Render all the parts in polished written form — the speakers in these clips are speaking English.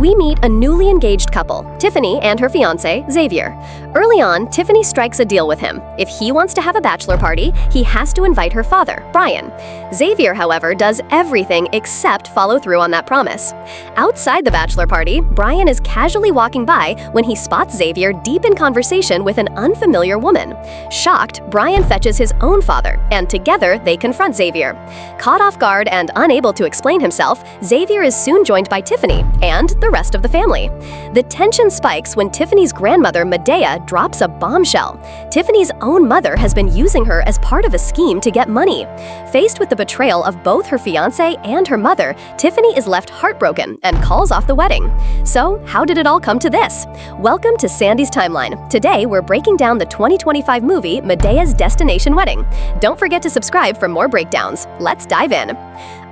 we meet a newly engaged couple, Tiffany and her fiancé, Xavier. Early on, Tiffany strikes a deal with him. If he wants to have a bachelor party, he has to invite her father, Brian. Xavier, however, does everything except follow through on that promise. Outside the bachelor party, Brian is casually walking by when he spots Xavier deep in conversation with an unfamiliar woman. Shocked, Brian fetches his own father, and together they confront Xavier. Caught off guard and unable to explain himself, Xavier is soon joined by Tiffany and the rest of the family. The tension spikes when Tiffany's grandmother, Madea, drops a bombshell. Tiffany's own mother has been using her as part of a scheme to get money. Faced with the betrayal of both her fiancé and her mother, Tiffany is left heartbroken and calls off the wedding. So, how did it all come to this? Welcome to Sandy's Timeline. Today, we're breaking down the 2025 movie Medea's Destination Wedding. Don't forget to subscribe for more breakdowns. Let's dive in.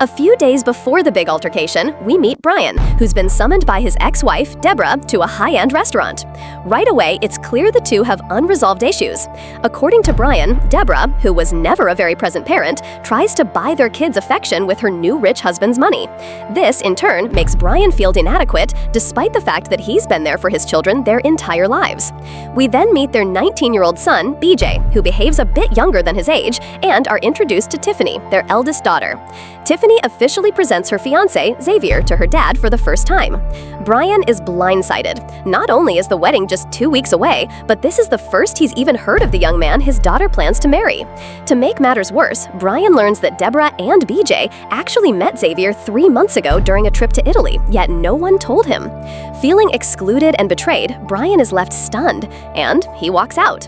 A few days before the big altercation, we meet Brian, who's been summoned by his ex-wife, Deborah, to a high-end restaurant. Right away, it's clear the two have unresolved issues. According to Brian, Deborah, who was never a very present parent, tries to buy their kids' affection with her new rich husband's money. This, in turn, makes Brian feel inadequate, despite the fact that he's been there for his children their entire lives. We then meet their 19-year-old son, BJ, who behaves a bit younger than his age, and are introduced to Tiffany, their eldest daughter. Tiffany officially presents her fiancé, Xavier, to her dad for the first time. Brian is blindsided. Not only is the wedding just 2 weeks away, but this is the first he's even heard of the young man his daughter plans to marry. To make matters worse, Brian learns that Deborah and BJ actually met Xavier 3 months ago during a trip to Italy, yet no one told him. Feeling excluded and betrayed, Brian is left stunned, and he walks out.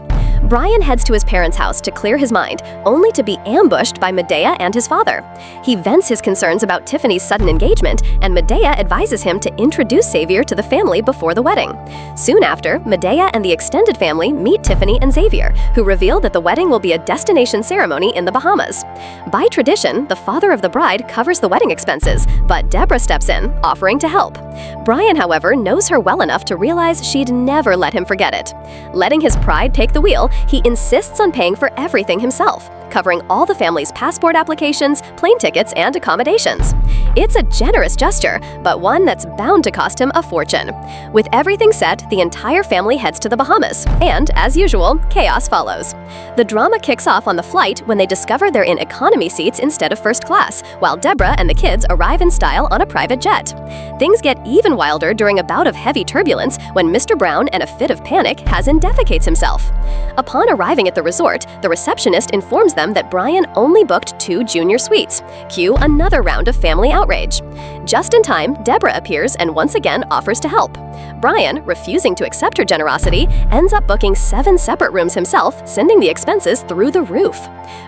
Brian heads to his parents' house to clear his mind, only to be ambushed by Madea and his father. He vents his concerns about Tiffany's sudden engagement, and Madea advises him to introduce Xavier to the family before the wedding. Soon after, Madea and the extended family meet Tiffany and Xavier, who reveal that the wedding will be a destination ceremony in the Bahamas. By tradition, the father of the bride covers the wedding expenses, but Deborah steps in, offering to help. Brian, however, knows her well enough to realize she'd never let him forget it. Letting his pride take the wheel, he insists on paying for everything himself, covering all the family's passport applications, plane tickets, and accommodations. It's a generous gesture, but one that's bound to cost him a fortune. With everything set, the entire family heads to the Bahamas, and, as usual, chaos follows. The drama kicks off on the flight when they discover they're in economy seats instead of first class, while Deborah and the kids arrive in style on a private jet. Things get even wilder during a bout of heavy turbulence when Mr. Brown, in a fit of panic, defecates himself. Upon arriving at the resort, the receptionist informs them that Brian only booked 2 junior suites. Cue another round of family outrage. Just in time, Deborah appears and once again offers to help. Brian, refusing to accept her generosity, ends up booking 7 separate rooms himself, sending the expenses through the roof.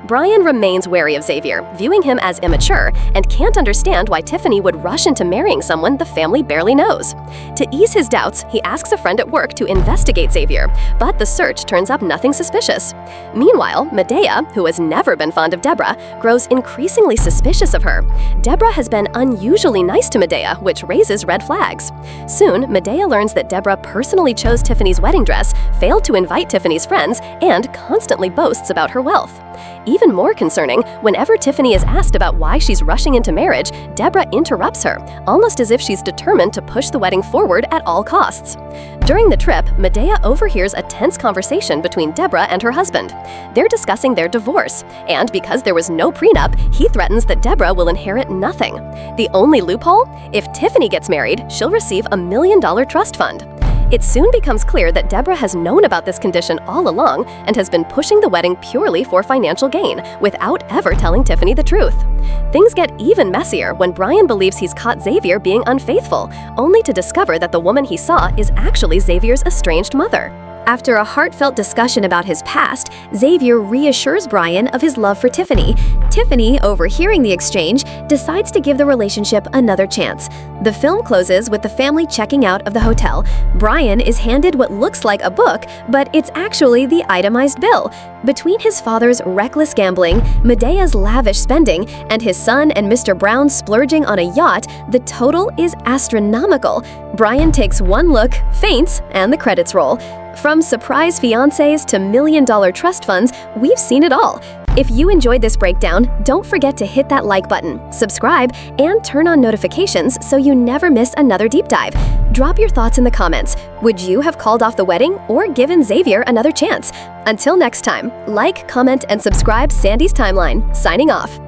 Brian remains wary of Xavier, viewing him as immature, and can't understand why Tiffany would rush into marrying someone the family barely knows. To ease his doubts, he asks a friend at work to investigate Xavier, but the search turns up nothing suspicious. Meanwhile, Madea, who has never been fond of Deborah, grows increasingly suspicious of her. Deborah has been unusually nice to Madea, which raises red flags. Soon, Madea learns that Deborah personally chose Tiffany's wedding dress, failed to invite Tiffany's friends, and constantly boasts about her wealth. Even more concerning, whenever Tiffany is asked about why she's rushing into marriage, Deborah interrupts her, almost as if she's determined to push the wedding forward at all costs. During the trip, Madea overhears a tense conversation between Deborah and her husband. They're discussing their divorce, and because there was no prenup, he threatens that Deborah will inherit nothing. The only loophole? If Tiffany gets married, she'll receive $1 million trust fund. It soon becomes clear that Deborah has known about this condition all along and has been pushing the wedding purely for financial gain, without ever telling Tiffany the truth. Things get even messier when Brian believes he's caught Xavier being unfaithful, only to discover that the woman he saw is actually Xavier's estranged mother. After a heartfelt discussion about his past, Xavier reassures Brian of his love for Tiffany. Tiffany, overhearing the exchange, decides to give the relationship another chance. The film closes with the family checking out of the hotel. Brian is handed what looks like a book, but it's actually the itemized bill. Between his father's reckless gambling, Medea's lavish spending, and his son and Mr. Brown splurging on a yacht, the total is astronomical. Brian takes one look, faints, and the credits roll. From surprise fiancés to million-dollar trust funds, we've seen it all. If you enjoyed this breakdown, don't forget to hit that like button, subscribe, and turn on notifications so you never miss another deep dive. Drop your thoughts in the comments. Would you have called off the wedding or given Xavier another chance? Until next time, like, comment, and subscribe Sandy's Timeline. Signing off.